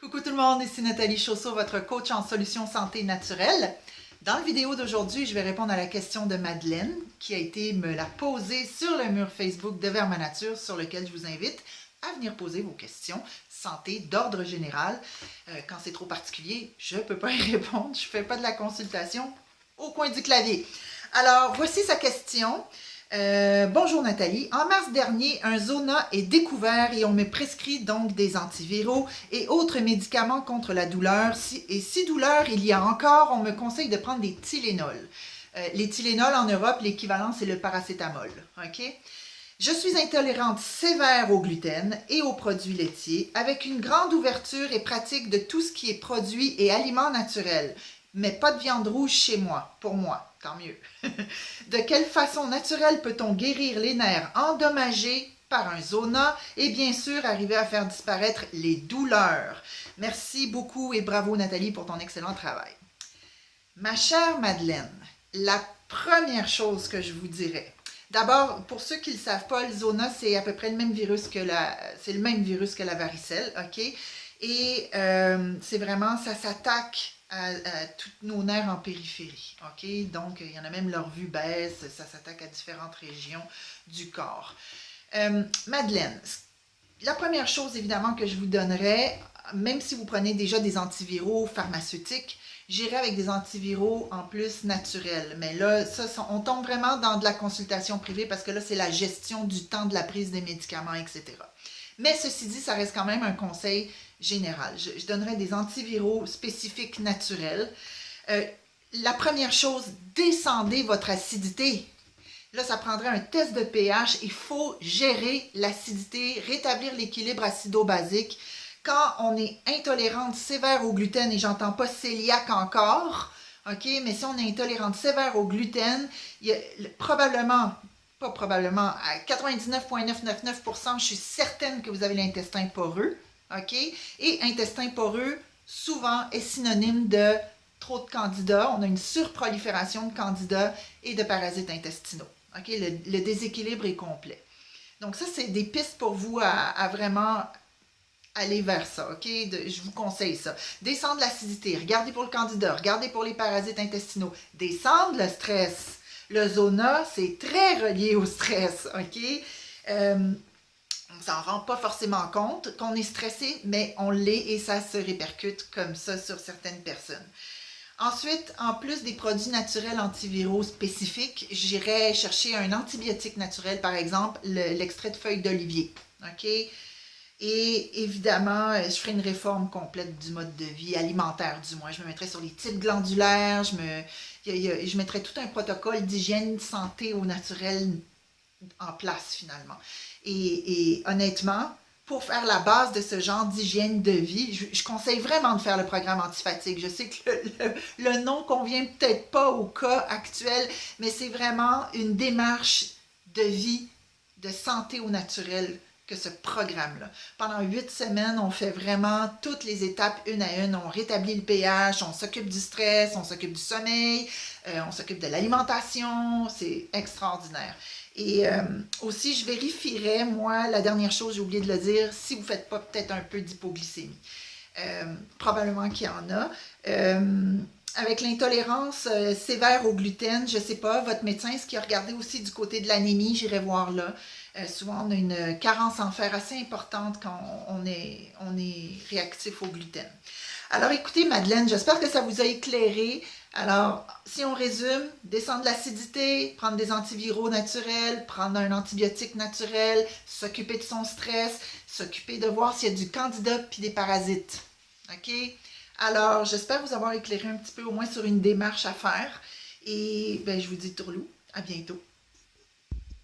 Coucou tout le monde, ici Nathalie Chausseau, votre coach en solutions santé naturelle. Dans la vidéo d'aujourd'hui, je vais répondre à la question de Madeleine qui a été me la poser sur le mur Facebook de Vers ma nature, sur lequel je vous invite à venir poser vos questions santé d'ordre général. Quand c'est trop particulier, je ne peux pas y répondre, je ne fais pas de la consultation au coin du clavier. Alors, voici sa question. Bonjour Nathalie, en mars dernier, un zona est découvert et on me prescrit donc des antiviraux et autres médicaments contre la douleur. Si douleur il y a encore, on me conseille de prendre des Tylenol. Les Tylenol en Europe, l'équivalent c'est le paracétamol. Ok? Je suis intolérante sévère au gluten et aux produits laitiers, avec une grande ouverture et pratique de tout ce qui est produits et aliments naturels. Mais pas de viande rouge chez moi, pour moi, tant mieux. De quelle façon naturelle peut-on guérir les nerfs endommagés par un zona et bien sûr arriver à faire disparaître les douleurs? Merci beaucoup et bravo Nathalie pour ton excellent travail. Ma chère Madeleine, la première chose que je vous dirais, d'abord, pour ceux qui ne le savent pas, le zona, c'est à peu près le même virus que la varicelle, ok? Et c'est vraiment, ça s'attaque à tous nos nerfs en périphérie, ok? Donc, il y en a même leur vue baisse, ça s'attaque à différentes régions du corps. Madeleine, la première chose évidemment que je vous donnerais, même si vous prenez déjà des antiviraux pharmaceutiques, j'irai avec des antiviraux en plus naturels. Mais là, on tombe vraiment dans de la consultation privée parce que là, c'est la gestion du temps de la prise des médicaments, etc. Mais ceci dit, ça reste quand même un conseil général. Je donnerais des antiviraux spécifiques naturels. La première chose, descendez votre acidité. Là, ça prendrait un test de pH. Il faut gérer l'acidité, rétablir l'équilibre acido-basique. Quand on est intolérante sévère au gluten, et j'entends pas cœliaque encore, ok, mais si on est intolérante sévère au gluten, il y a probablement, pas probablement, à 99,999%, je suis certaine que vous avez l'intestin poreux, ok, et intestin poreux, souvent, est synonyme de trop de candidats. On a une surprolifération de candidats et de parasites intestinaux. Okay? Le déséquilibre est complet. Donc ça, c'est des pistes pour vous à vraiment aller vers ça. Okay? Je vous conseille ça. Descendre l'acidité, regardez pour le candida, regardez pour les parasites intestinaux. Descendre le stress. Le zona, c'est très relié au stress. Okay? On ne s'en rend pas forcément compte qu'on est stressé, mais on l'est et ça se répercute comme ça sur certaines personnes. Ensuite, en plus des produits naturels antiviraux spécifiques, j'irais chercher un antibiotique naturel, par exemple l'extrait de feuilles d'olivier. OK? Et évidemment, je ferai une réforme complète du mode de vie alimentaire, du moins. Je me mettrai sur les types glandulaires, je mettrai tout un protocole d'hygiène santé au naturel en place finalement. Et honnêtement, pour faire la base de ce genre d'hygiène de vie, je conseille vraiment de faire le programme antifatigue. Je sais que le nom convient peut-être pas au cas actuel, mais c'est vraiment une démarche de vie, de santé au naturel que ce programme-là. Pendant 8 semaines, on fait vraiment toutes les étapes une à une. On rétablit le pH, on s'occupe du stress, on s'occupe du sommeil, on s'occupe de l'alimentation. C'est extraordinaire. Et aussi, je vérifierais, moi, la dernière chose, j'ai oublié de le dire, si vous ne faites pas peut-être un peu d'hypoglycémie. Probablement qu'il y en a. Avec l'intolérance sévère au gluten, je ne sais pas, votre médecin, est-ce qu'il a regardé aussi du côté de l'anémie? J'irai voir là. Souvent, on a une carence en fer assez importante quand on est réactif au gluten. Alors écoutez, Madeleine, j'espère que ça vous a éclairé. Alors, si on résume, descendre l'acidité, prendre des antiviraux naturels, prendre un antibiotique naturel, s'occuper de son stress, s'occuper de voir s'il y a du candida puis des parasites. OK? Alors, j'espère vous avoir éclairé un petit peu au moins sur une démarche à faire. Et ben, je vous dis tourlou, à bientôt.